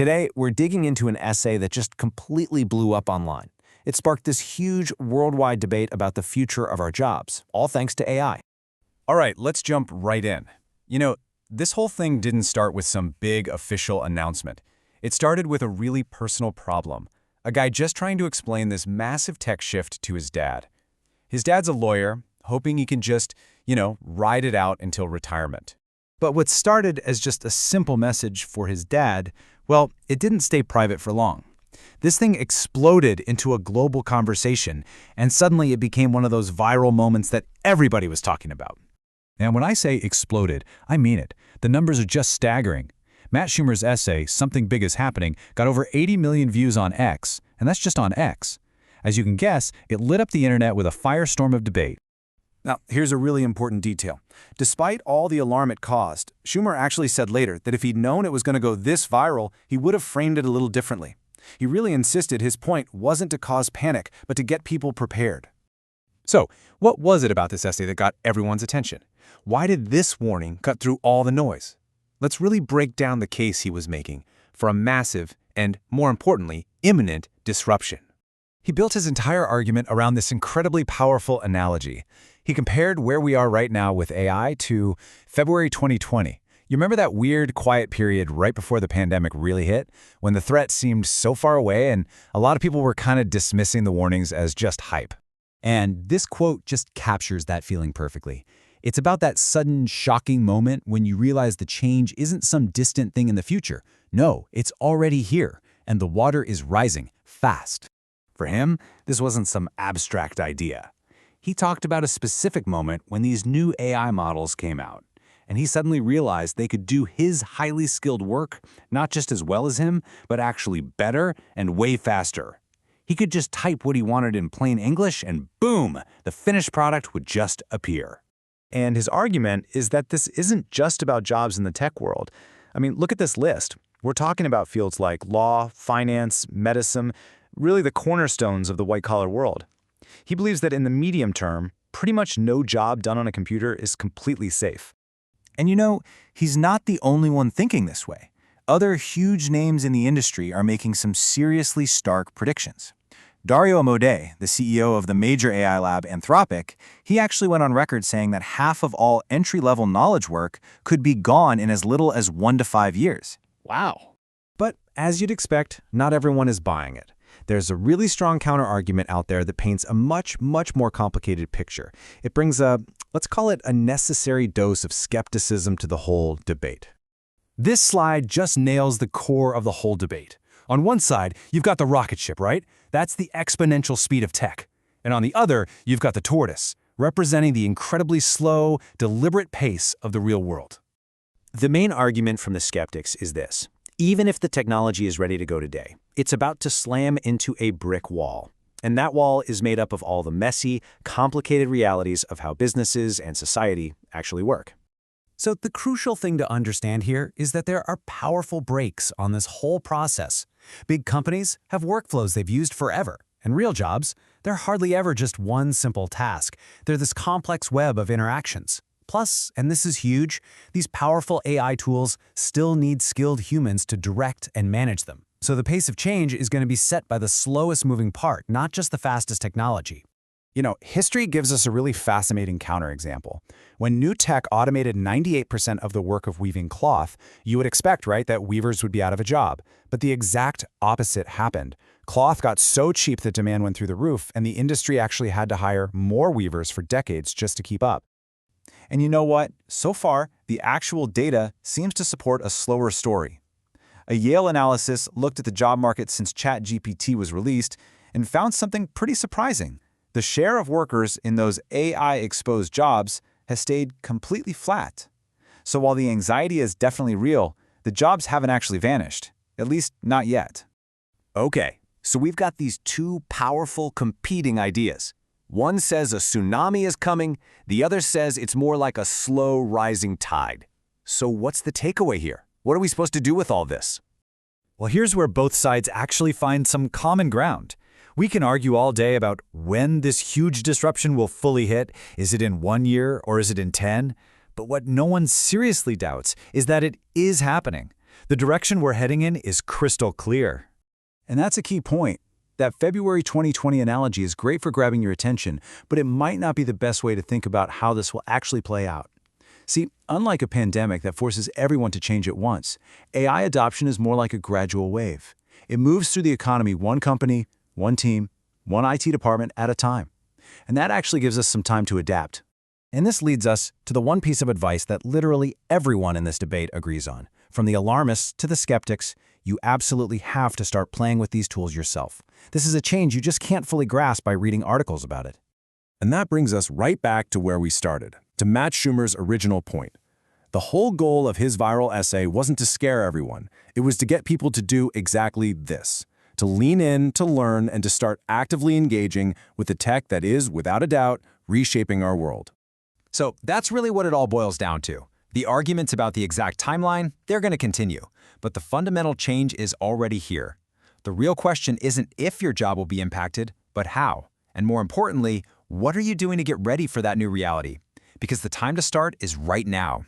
Today, we're digging into an essay that just completely blew up online. It sparked this huge worldwide debate about the future of our jobs, all thanks to AI. All right, let's jump right in. This whole thing didn't start with some big official announcement. It started with a really personal problem. A guy just trying to explain this massive tech shift to his dad. His dad's a lawyer, hoping he can just, ride it out until retirement. But what started as just a simple message for his dad, well, it didn't stay private for long. This thing exploded into a global conversation, and suddenly it became one of those viral moments that everybody was talking about. And when I say exploded, I mean it. The numbers are just staggering. Matt Schumer's essay, Something Big is Happening, got over 80 million views on X, and that's just on X. As you can guess, it lit up the internet with a firestorm of debate. Now, here's a really important detail. Despite all the alarm it caused, Schumer actually said later that if he'd known it was going to go this viral, he would have framed it a little differently. He really insisted his point wasn't to cause panic, but to get people prepared. So, what was it about this essay that got everyone's attention? Why did this warning cut through all the noise? Let's really break down the case he was making for a massive and, more importantly, imminent disruption. He built his entire argument around this incredibly powerful analogy. He compared where we are right now with AI to February 2020. You remember that weird, quiet period right before the pandemic really hit, when the threat seemed so far away and a lot of people were kind of dismissing the warnings as just hype? And this quote just captures that feeling perfectly. It's about that sudden, shocking moment when you realize the change isn't some distant thing in the future. No, it's already here, and the water is rising fast. For him, this wasn't some abstract idea. He talked about a specific moment when these new AI models came out, and he suddenly realized they could do his highly skilled work not just as well as him, but actually better and way faster. He could just type what he wanted in plain English, and boom, the finished product would just appear. And his argument is that this isn't just about jobs in the tech world. I mean, look at this list. We're talking about fields like law, finance, medicine, really the cornerstones of the white-collar world. He believes that in the medium term, pretty much no job done on a computer is completely safe. And he's not the only one thinking this way. Other huge names in the industry are making some seriously stark predictions. Dario Amodei, the CEO of the major AI lab Anthropic, he actually went on record saying that half of all entry-level knowledge work could be gone in as little as 1 to 5 years. Wow. But as you'd expect, not everyone is buying it. There's a really strong counter-argument out there that paints a much more complicated picture. It brings let's call it a necessary dose of skepticism to the whole debate. This slide just nails the core of the whole debate. On one side, you've got the rocket ship, right? That's the exponential speed of tech. And on the other, you've got the tortoise, representing the incredibly slow, deliberate pace of the real world. The main argument from the skeptics is this. Even if the technology is ready to go today, it's about to slam into a brick wall. And that wall is made up of all the messy, complicated realities of how businesses and society actually work. So the crucial thing to understand here is that there are powerful brakes on this whole process. Big companies have workflows they've used forever, and real jobs, they're hardly ever just one simple task. They're this complex web of interactions. Plus, and this is huge, these powerful AI tools still need skilled humans to direct and manage them. So the pace of change is going to be set by the slowest moving part, not just the fastest technology. History gives us a really fascinating counterexample. When new tech automated 98% of the work of weaving cloth, you would expect, right, that weavers would be out of a job. But the exact opposite happened. Cloth got so cheap that demand went through the roof, and the industry actually had to hire more weavers for decades just to keep up. And you know what? So far, the actual data seems to support a slower story. A Yale analysis looked at the job market since ChatGPT was released and found something pretty surprising. The share of workers in those AI-exposed jobs has stayed completely flat. So while the anxiety is definitely real, the jobs haven't actually vanished, at least not yet. Okay, so we've got these two powerful competing ideas. One says a tsunami is coming, the other says it's more like a slow rising tide. So what's the takeaway here? What are we supposed to do with all this? Well, here's where both sides actually find some common ground. We can argue all day about when this huge disruption will fully hit. Is it in 1 year or is it in 10? But what no one seriously doubts is that it is happening. The direction we're heading in is crystal clear. And that's a key point. That February 2020 analogy is great for grabbing your attention, but it might not be the best way to think about how this will actually play out. See, unlike a pandemic that forces everyone to change at once, AI adoption is more like a gradual wave. It moves through the economy one company, one team, one IT department at a time. And that actually gives us some time to adapt. And this leads us to the one piece of advice that literally everyone in this debate agrees on. From the alarmists to the skeptics, you absolutely have to start playing with these tools yourself. This is a change you just can't fully grasp by reading articles about it. And that brings us right back to where we started, to Matt Schumer's original point. The whole goal of his viral essay wasn't to scare everyone. It was to get people to do exactly this, to lean in, to learn, and to start actively engaging with the tech that is, without a doubt, reshaping our world. So that's really what it all boils down to. The arguments about the exact timeline, they're going to continue. But the fundamental change is already here. The real question isn't if your job will be impacted, but how. And more importantly, what are you doing to get ready for that new reality? Because the time to start is right now.